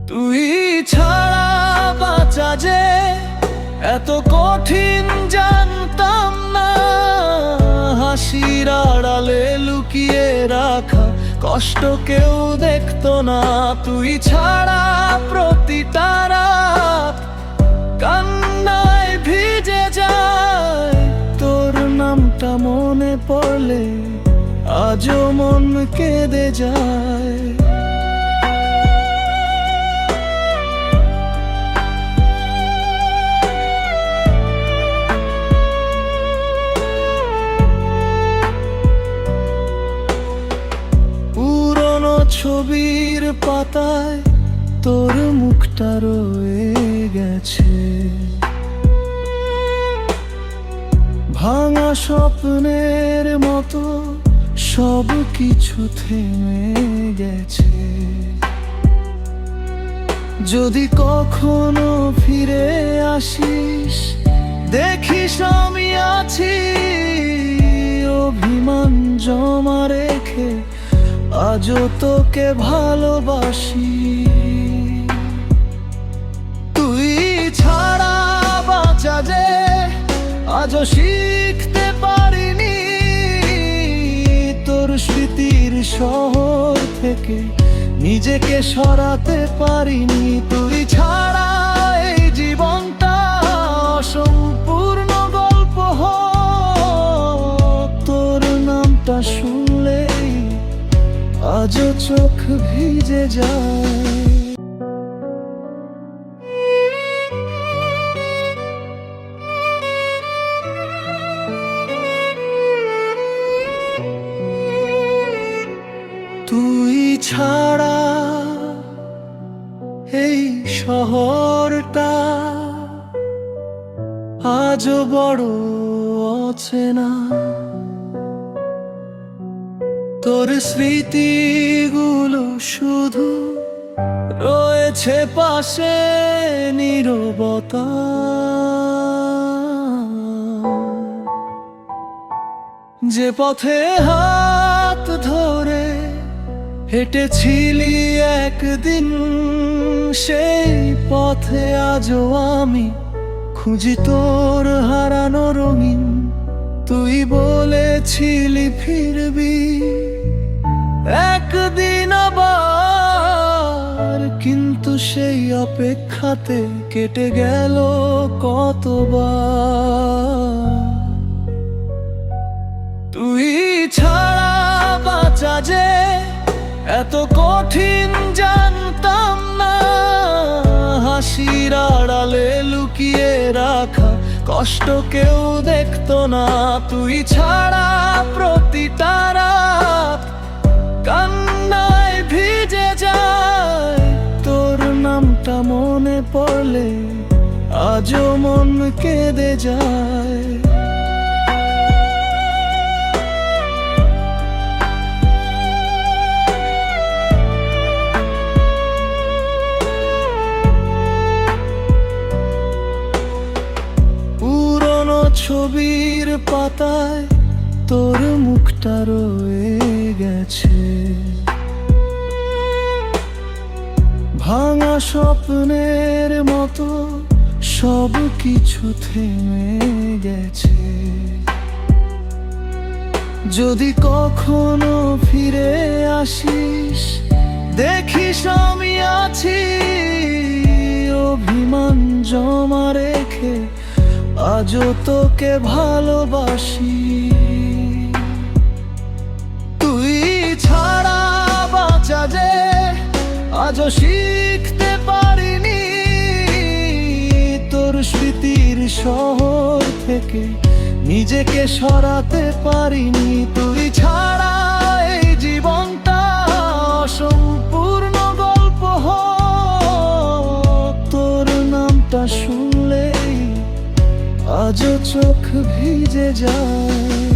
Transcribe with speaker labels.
Speaker 1: তুই ছাড়া বাঁচা যে এত কঠিন জানতাম না। হাসির আড়ালে লুকিয়ে রাখা কষ্ট কেউ দেখতো না। তুই ছাড়া প্রতিটা রাত কান্নায় ভিজে যায়। তোর নামটা মনে পড়লে আজও মন কেঁদে যায়। পুরনো ছবির পাতায় তোর মুখটা রয়ে গেছে। ভাঙা স্বপ্নের মতো সব কিছু থেমে গেছে। যদি কখনো ফিরে আসিস দেখিস আমি আছি। অভিমান জমা রেখে আজও তোকে ভালোবাসি। তুই ছাড়া বাঁচা যে আজও শিখতে পারিনি। তোর স্মৃতির শহর থেকে নিজেকে সরাতে পারিনি। তুই ছাড়া এই জীবনটা অসম্পূর্ণ গল্প হোক। তোর নামটা শুনলেই আজও চোখ ভিজে যায়। তুই ছাড়া এই শহরটা আজও বড় অচেনা। তোর স্মৃতিগুলো শুধু রয়েছে পাশে নীরবতা। যে পথে হাত ধরে হেঁটেছিলি একদিন, সেই পথে আজও আমি খুঁজি তোর হারানো রঙিন। তুই বলেছিলি ফিরবি একদিন আবার, কিন্তু সেই অপেক্ষাতে কেটে গেল কতবার। তুই ছাড়া বাঁচা যে এত কঠিন জানতাম না। হাসির আড়ালে লুকিয়ে রাখা কষ্ট কেউ দেখতো না। তুই ছাড়া প্রতিটা রাত কান্নায় ভিজে যায়। তোর নামটা মনে পড়লে আজও মন কেঁদে যায়। ছবির পাতায় তোর মুখটা রয়ে গেছে। ভাঙা স্বপ্নের মতো সব কিছু থেমে গেছে। যদি কখনো ফিরে আসিস দেখিস আমি আছি। অভিমান জমা রেখে আজও তোকে ভালোবাসি। তুই ছাড়া বাঁচা যে আজও শিখতে পারিনি। তোর স্মৃতির শহর থেকে নিজেকে সরাতে পারিনি। তুই ছাড়া এই জীবনটা অসম্পূর্ণ গল্প হোক। তোর নামটা শুনলেই আজও চোখ ভিজে যায়।